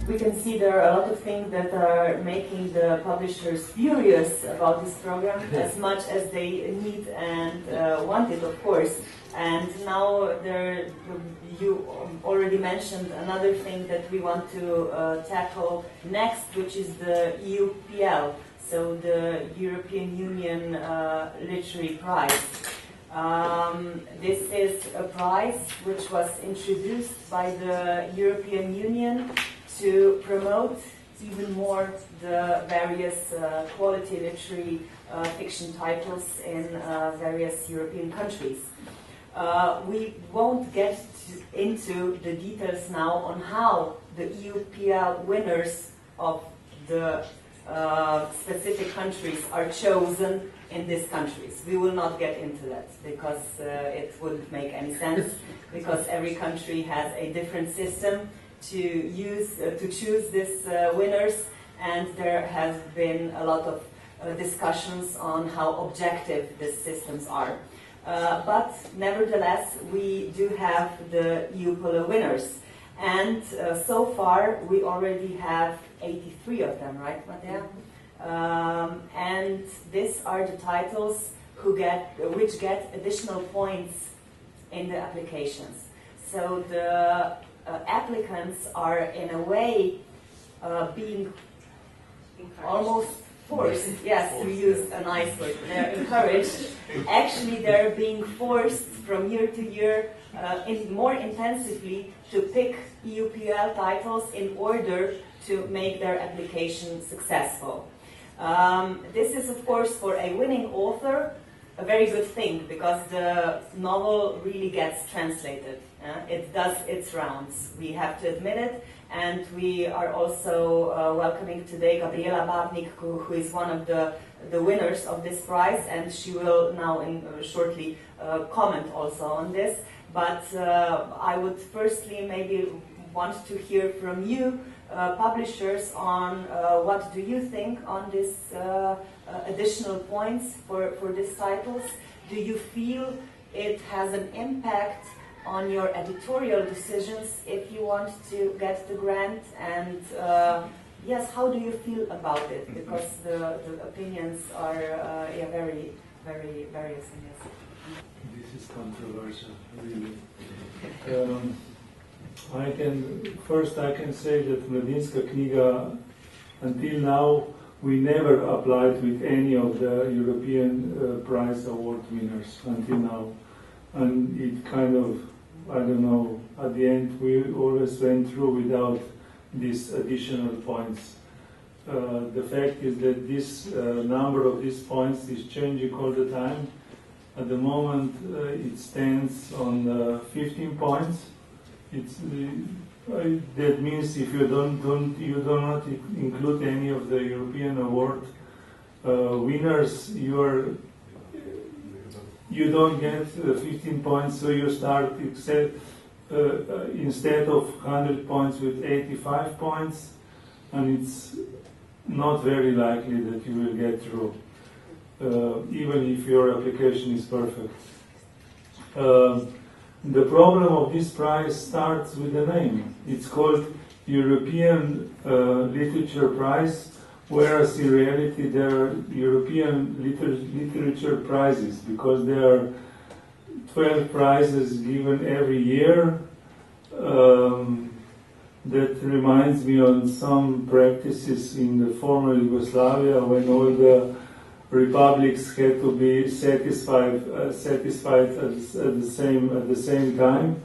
we can see there are a lot of things that are making the publishers furious about this program, as much as they need and want it, of course. And now you already mentioned another thing that we want to tackle next, which is the EUPL, so the European Union Literary Prize. This is a prize which was introduced by the European Union to promote even more the various quality literary fiction titles in various European countries. We won't get into the details now on how the EUPL winners of the specific countries are chosen in these countries. We will not get into that because it wouldn't make any sense, because every country has a different system to choose these winners, and there has been a lot of discussions on how objective these systems are. But nevertheless, we do have the EUPL winners, and so far we already have 83 of them, right, Matea? And these are the titles which get additional points in the applications. So the applicants are in a way being almost forced, yes, to use a nice word, they're encouraged. Actually, they're being forced from year to year more intensively to pick EUPL titles in order to make their application successful. This is, of course, for a winning author, a very good thing, because the novel really gets translated. It does its rounds, we have to admit it, and we are also welcoming today Gabriela Babnik, who is one of the winners of this prize, and she will now shortly comment also on this. But I would firstly maybe want to hear from you, publishers, on what do you think on this additional points for these titles. Do you feel it has an impact on your editorial decisions if you want to get the grant? And yes, how do you feel about it? Because the opinions are very, very various in this. This is controversial, really. I can say that Mladinska knjiga, until now, we never applied with any of the European Prize Award winners until now. And it kind of, I don't know, at the end we always went through without these additional points. The fact is that this number of these points is changing all the time. At the moment it stands on 15 points. That means if you do not include any of the European award winners, you don't get 15 points, so you start instead of 100 points with 85 points, and it's not very likely that you will get through, even if your application is perfect. The problem of this prize starts with the name. It's called European Literature Prize, whereas in reality there are European literature prizes, because there are 12 prizes given every year. That reminds me of some practices in the former Yugoslavia, when all the republics had to be satisfied at the same time.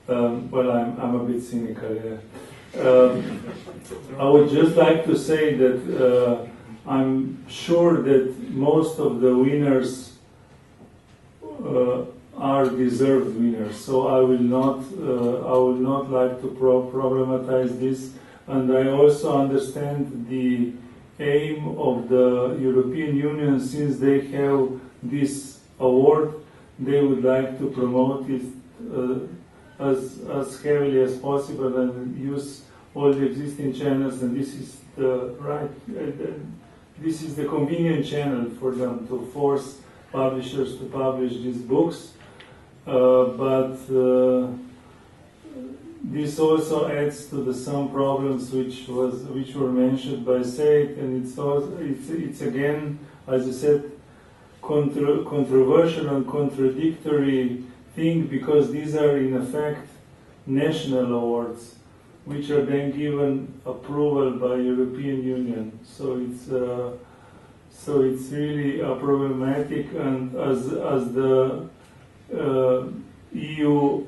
Well, I'm a bit cynical here. I would just like to say that I'm sure that most of the winners are deserved winners. So I will not like to problematize this, and I also understand the aim of the European Union. Since they have this award, they would like to promote it as heavily as possible and use all the existing channels, and this is this is the convenient channel for them to force publishers to publish these books. But this also adds to some problems which were mentioned by CED, and it's again, as I said, controversial and contradictory thing, because these are in effect national awards, which are then given approval by European Union. So it's really problematic, and as the EU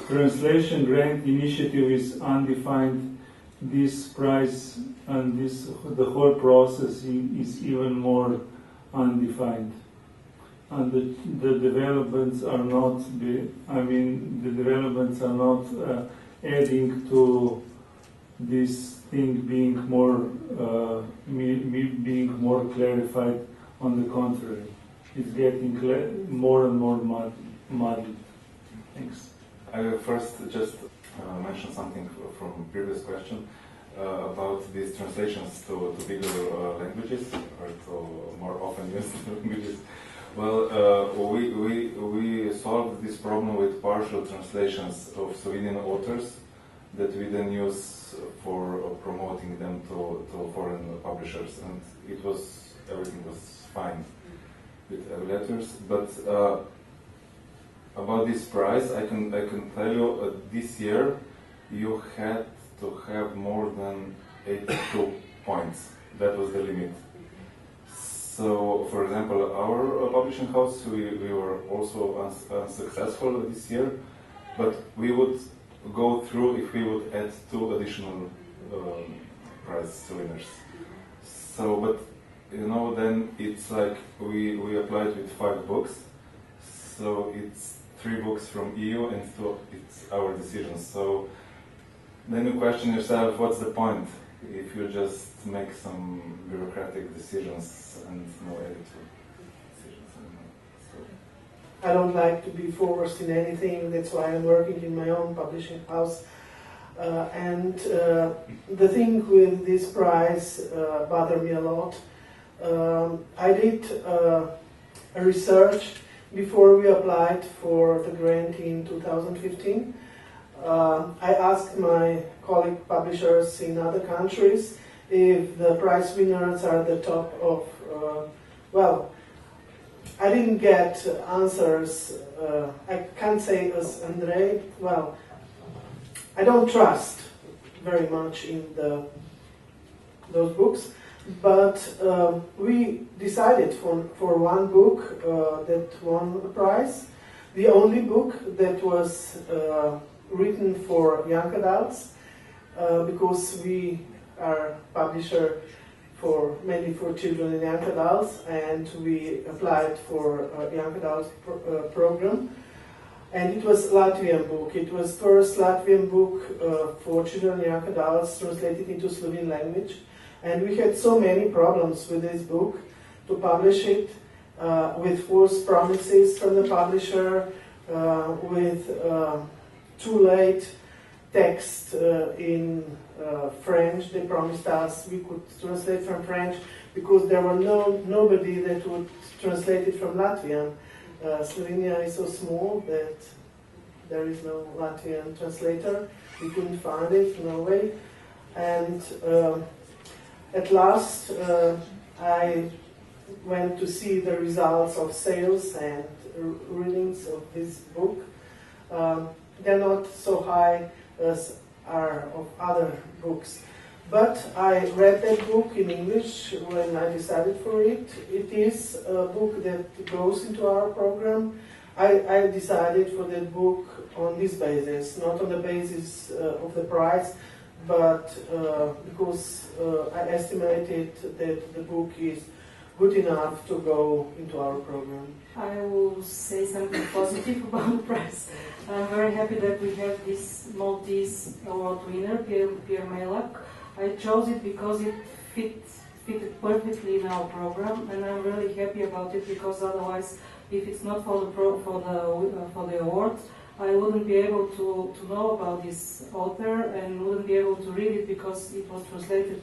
translation grant initiative is undefined, this price and the whole process is even more undefined. And the developments are not adding to this thing being more clarified. On the contrary, it's getting more and more muddy. Thanks. I will first just mention something from previous question about these translations to bigger languages, or to more often used languages. Well, we solved this problem with partial translations of Slovenian authors that we then use for promoting them to foreign publishers, and everything was fine with letters. But about this prize, I can tell you this year you had to have more than 82 points. That was the limit. So, for example, our publishing house, we were also unsuccessful this year, but we would go through if we would add 2 additional prize winners. So, but then it's like we applied with 5 books, so it's 3 books from EU and 2, it's our decision. So then you question yourself, what's the point if you just make some bureaucratic decisions and no editor decisions anymore? So. I don't like to be forced in anything, that's why I'm working in my own publishing house. And the thing with this prize bothered me a lot. I did a research before we applied for the grant in 2015. I asked my colleague publishers in other countries if the prize winners are the top of, well, I didn't get answers. I can't say as Andrei, well, I don't trust very much in those books, but we decided for one book that won a prize, the only book that was written for young adults, because we are publisher mainly for children and young adults, and we applied for a young adult program. And it was a Latvian book. It was first Latvian book for children and young adults translated into Slovene language. And we had so many problems with this book to publish it, with false promises from the publisher, with too late text in French. They promised us we could translate from French because there were nobody that would translate it from Latvian. Slovenia is so small that there is no Latvian translator. We couldn't find it, no way. And at last, I went to see the results of sales and readings of this book. They're not so high as are of other books. But I read that book in English when I decided for it. It is a book that goes into our program. I decided for that book on this basis, not on the basis of the price, but because I estimated that the book is good enough to go into our program. I will say something positive about the prize. I'm very happy that we have this Maltese award winner, Pierre Melak. I chose it because it fitted perfectly in our program, and I'm really happy about it, because otherwise, if it's not for the award, I wouldn't be able to know about this author and wouldn't be able to read it, because it was translated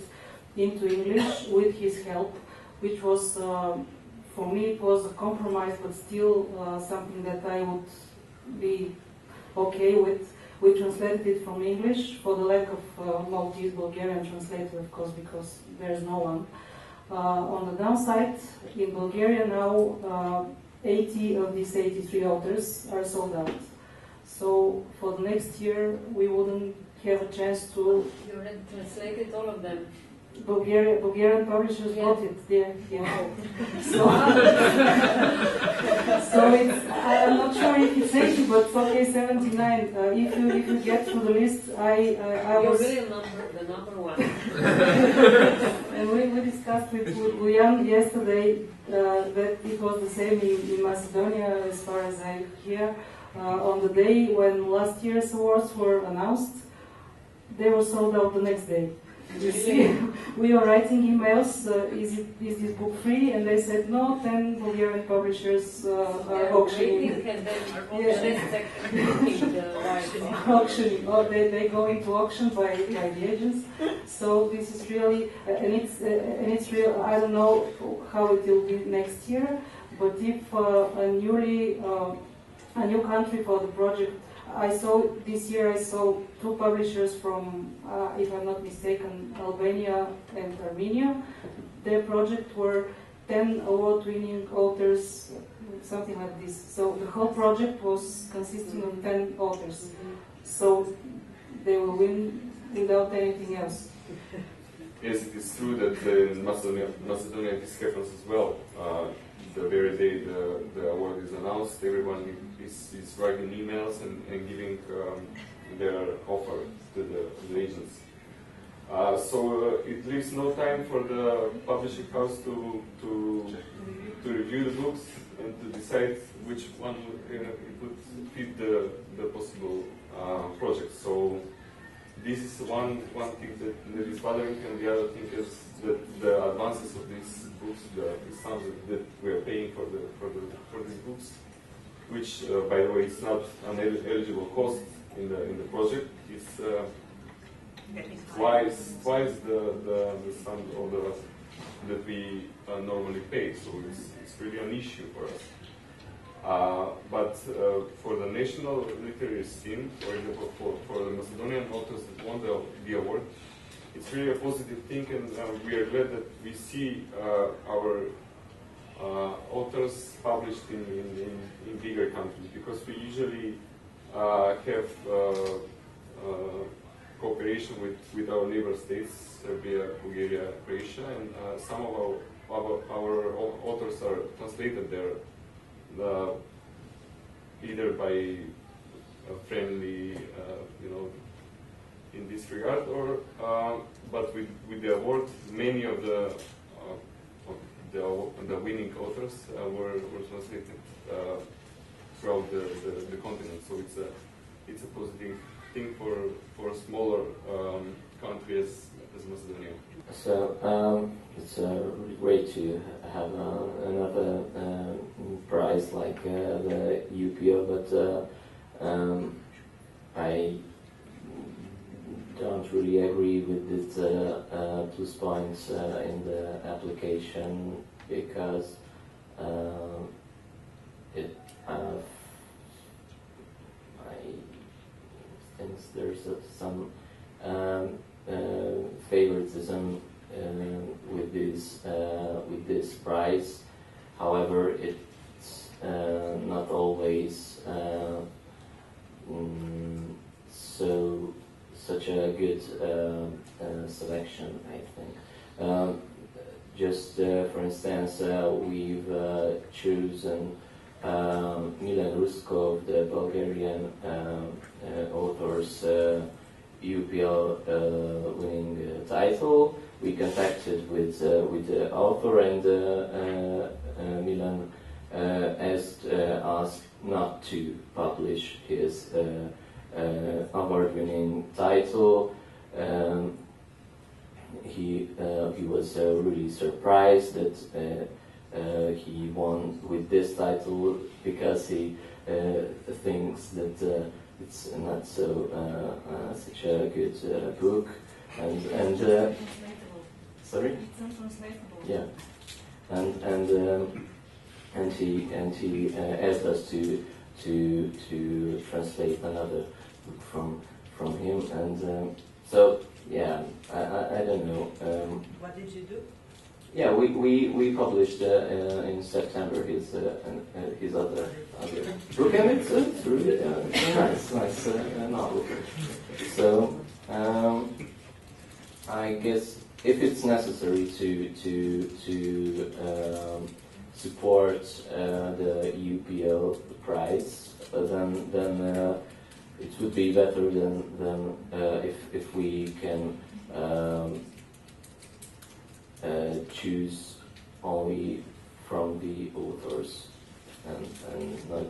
into English with his help, which was, for me, it was a compromise, but still something that I would be okay with. We translated it from English for the lack of Maltese Bulgarian translator, of course, because there's no one. On the downside, in Bulgaria now, 80 of these 83 authors are sold out. So for the next year, we wouldn't have a chance to... You already translated all of them. Bulgarian publishers bought it. Yeah. So it's, I'm not sure if it's 80, but it's okay, 79. If you get to the list, I was... You're really the number one. And we discussed with Ljubljana yesterday that it was the same in Macedonia, as far as I hear. On the day when last year's awards were announced, they were sold out the next day. You see, we were writing emails, is this book free? And they said, no, 10 Bulgarian publishers are auctioning. Auctioning, or they go into auction by the agents. So this is really, and it's real. I don't know how it will be next year, but if a new country for the project, this year I saw 2 publishers from, if I'm not mistaken, Albania and Armenia. Their project were 10 award-winning authors, something like this. So the whole project was consisting of 10 authors. So they will win without anything else. Yes, it is true that in Macedonia this happens as well. The very day the award is announced, everyone is writing emails and giving their offer to the agents. So it leaves no time for the publishing house to review the books and to decide which one would fit the possible project. So this is one thing that is bothering, and the other thing is that the advances of these books, the sums that we are paying for these books, which by the way is not an eligible cost in the project, is twice the sum of that we normally pay. So it's really an issue for us. But for the national literary scene, for example, for the Macedonian authors that won the award, it's really a positive thing, and we are glad that we see our authors published in bigger countries, because we usually have cooperation with our neighbor states, Serbia, Bulgaria, Croatia, and some of our authors are translated there. Either by a friendly, in this regard, or but with the award, many of the winning authors were translated throughout the continent. So it's a positive thing for a smaller country as Macedonia. So it's really great to have another prize like the EUPL, but I don't really agree with this plus points in the application, because I think there's some favoritism with this prize. However, it's not always such a good selection, I think. Just for instance, we've chosen Milan Ruskov, the Bulgarian author's EUPL winning title. We contacted with the author, and Milan asked us not to publish his award-winning title. He was really surprised that he won with this title, because he thinks that it's not so such a good book, and sorry. It's untranslatable. Yeah, and he asked us to translate another from him, and so yeah, I don't know. What did you do? Yeah, we published in September his other book, and it's really nice novel. So I guess if it's necessary to support the EUPL prize, then it would be better than if we can choose only from the authors and not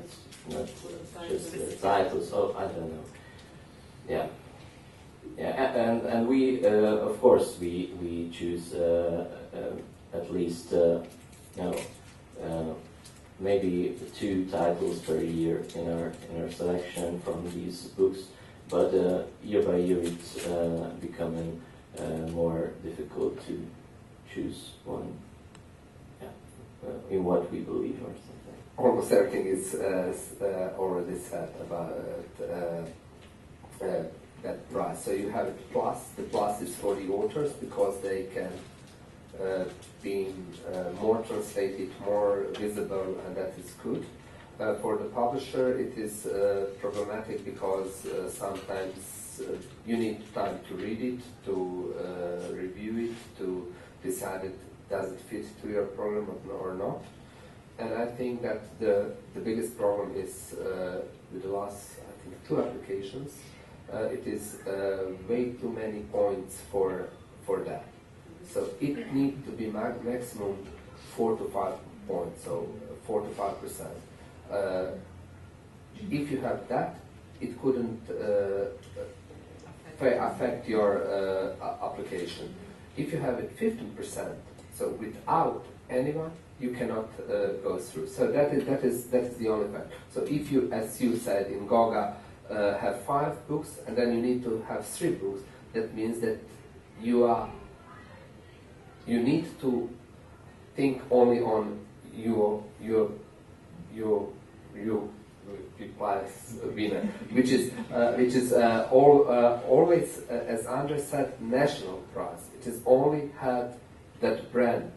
just the titles. Oh, I don't know. Yeah. Yeah, and we of course we choose at least maybe 2 titles per year in our selection from these books, but year by year it's becoming more difficult to choose one. In what we believe or something. Almost everything is already said about that prize. So you have the plus. The plus is for the authors because they can be more translated, more visible, and that is good. For the publisher, it is problematic because sometimes you need time to read it, to review it, to decide does it fit to your program or not. And I think that the biggest problem is with the last, I think, 2 applications. It is way too many points for that. So it needs to be maximum 4 to 5 points, so 4 to 5%. If you have that, it couldn't affect your application. If you have it 15%, so without anyone, you cannot go through. So that is the only fact. So if you, as you said in Goga, have 5 books and then you need to have 3 books, that means that you need to think only on your prize winner, which is always, as Andres said, national prize. It is only had that brand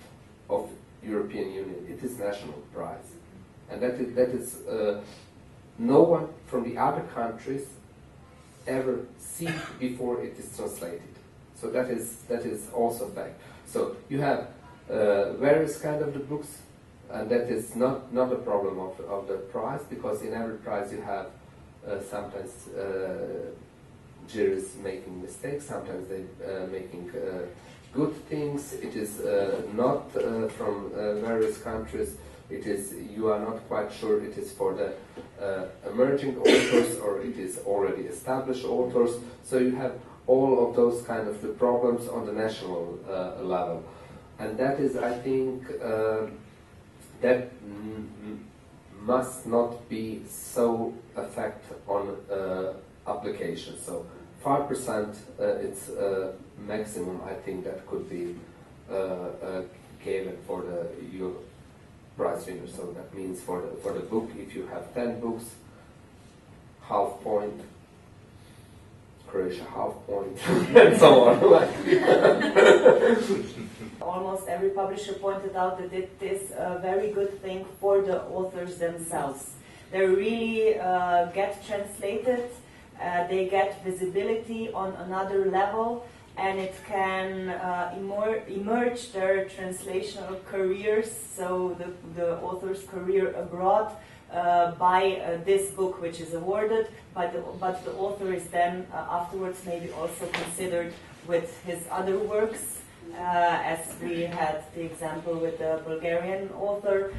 of European Union. It is national prize, and that is no one from the other countries ever see before it is translated. So that is also fact. So you have various kind of the books, and that is not a problem of the prize, because in every prize you have sometimes juries making mistakes, sometimes they making good things. It is not from various countries. It is, you are not quite sure it is for the emerging authors or it is already established authors. So you have all of those kind of the problems on the national level, and that is, I think, that must not be so affect on application. So 5% it's maximum. I think that could be given for the your prize winner. So that means for the book, if you have 10 books, half point. Croatia half point, and so on. Almost every publisher pointed out that it is a very good thing for the authors themselves. They really get translated, they get visibility on another level, and it can emerge their translational careers, so the author's career abroad, by this book which is awarded, but the author is then afterwards maybe also considered with his other works, as we had the example with the Bulgarian author.